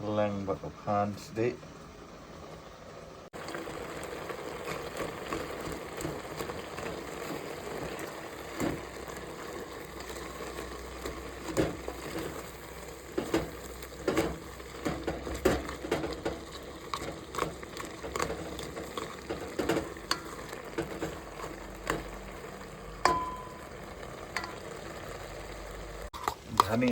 Lang but of hands today. Dhania.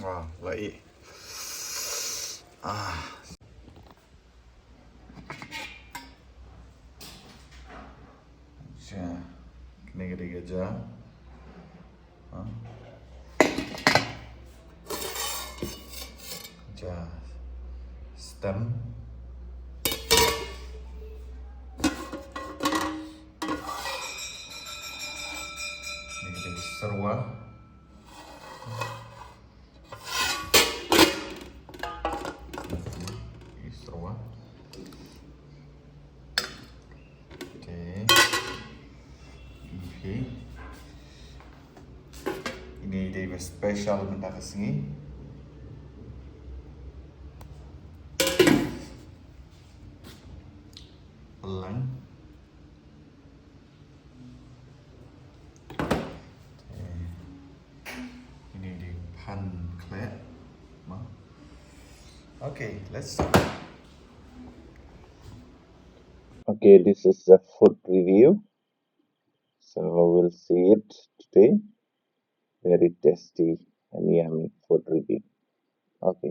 Wow, vậy. Chà, cái này cái gì chà, stem. Ini cái serwa. Ini dia special benda ke Sngi. Pelang. Ini dia Pan Khlem. Okay, let's start. Okay, this is the food review. So we'll see it today. Very tasty and yummy food review. Okay.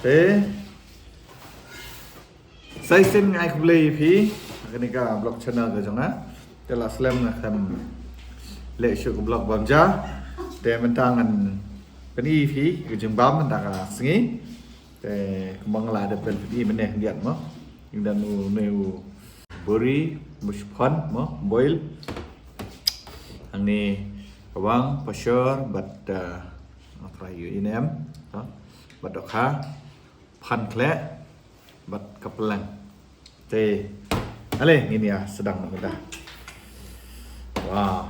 Thế saya xin ngay không lì phí cái này cả blog channel của chúng ta cái là Slem Khlem lệ sự của blog Bamja để mình tăng anh cái này phí cái chúng bám mình đặt là Sngi để mong là được bên phí mình này điện mà nhưng đã nêu buri mush fun mà boil anh này bawang pasir but fry you in em đó but đó khá Pan Khlem but kepelang teh ale ini ya sedang mudah. Wow.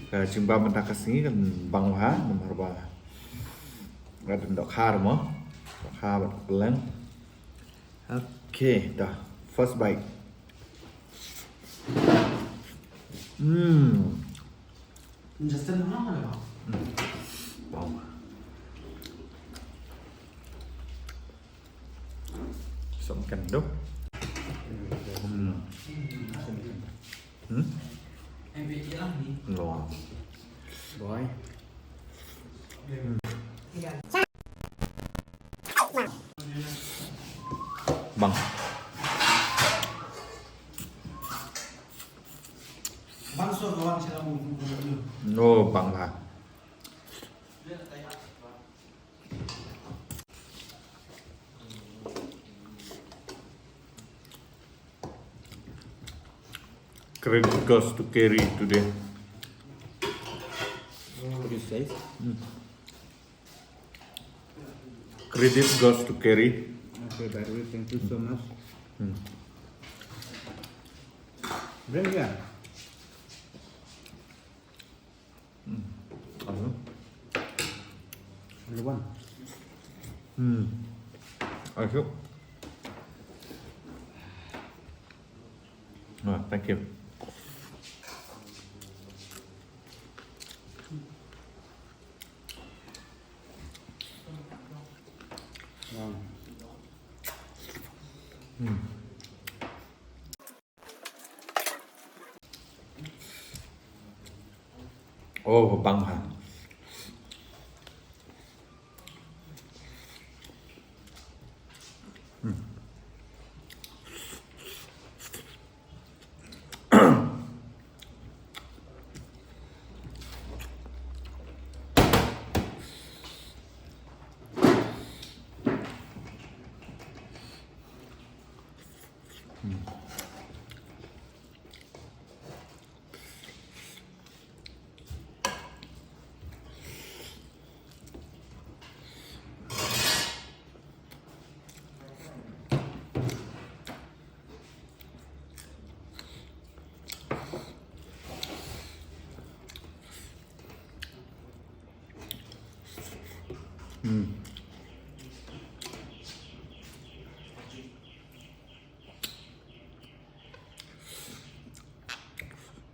Jumpa mentah kesini kan Bang Ha nomor ba. Ada dok har mo. Dok har but kepelang. Okay, dah first bite. Just an hour. Wow. Sống canh đúc. Em biết gì lắm nhỉ? Ngon. Rồi. Bằng. Bang so kawan sila mo. No, bằng là. Credit goes to carry today. What do you say? Credit goes to carry. Okay, Barry, thank you so much. Bring here. Only one. Okay. Thank you. Wow. Oh, Bamja.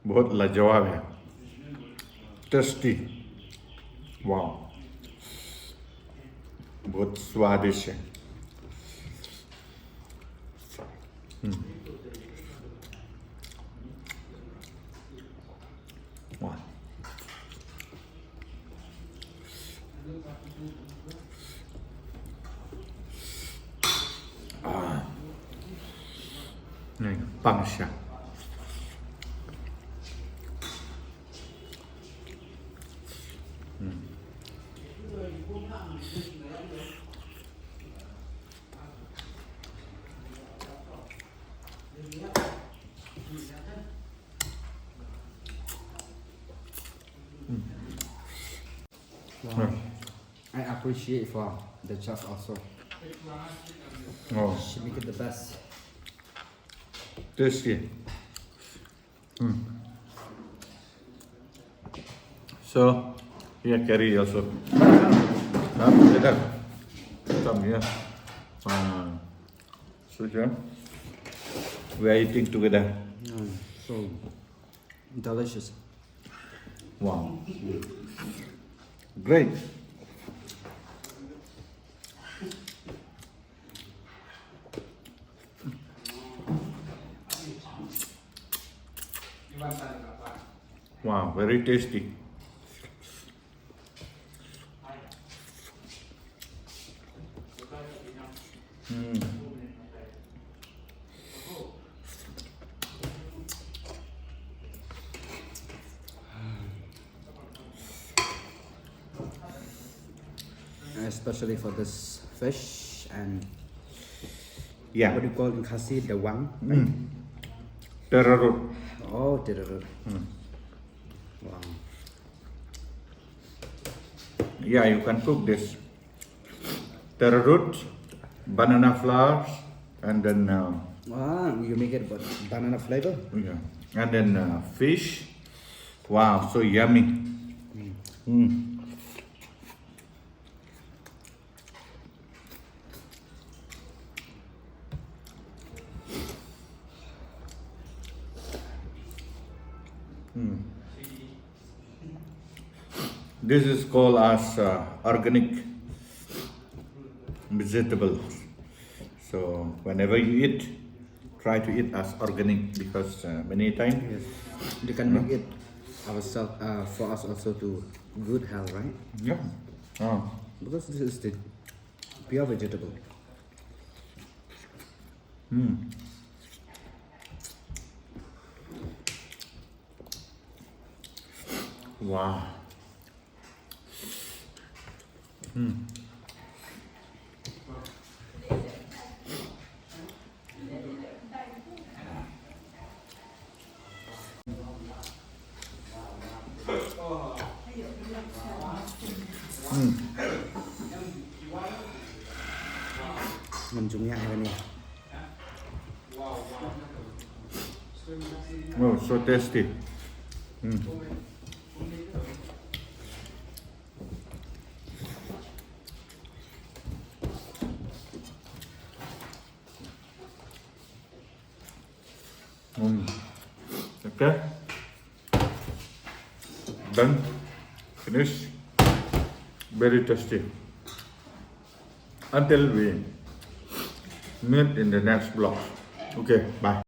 बहुत लाजवाब है, tasty, वाह, बहुत स्वादिष्ट है। वाह, नहीं, Bamja. Wow. I appreciate for the chef also. Oh, She make it the best. tasty. So, here curry also. Together. Come here. So here, we are eating together. So delicious. Wow. Great. Wow, very tasty. Especially for this fish and Yeah. what do you call in Khasi, the wang? Terror. Oh, tererut. Wow. Yeah, you can cook this. Terror root, banana flowers, and then Wow, you make it with banana flavor? yeah, and then fish. Wow, so yummy. This is called as organic vegetables. So whenever you eat, try to eat as organic because many times Yes. You can make it ourselves for us also to good health, right? yeah. Oh. Because this is the pure vegetable. Wow. Mình dùng nhại vào nè. Oh, so tasty. Okay. Done. Finish. Very tasty. Until we meet in the next vlog. Okay, bye.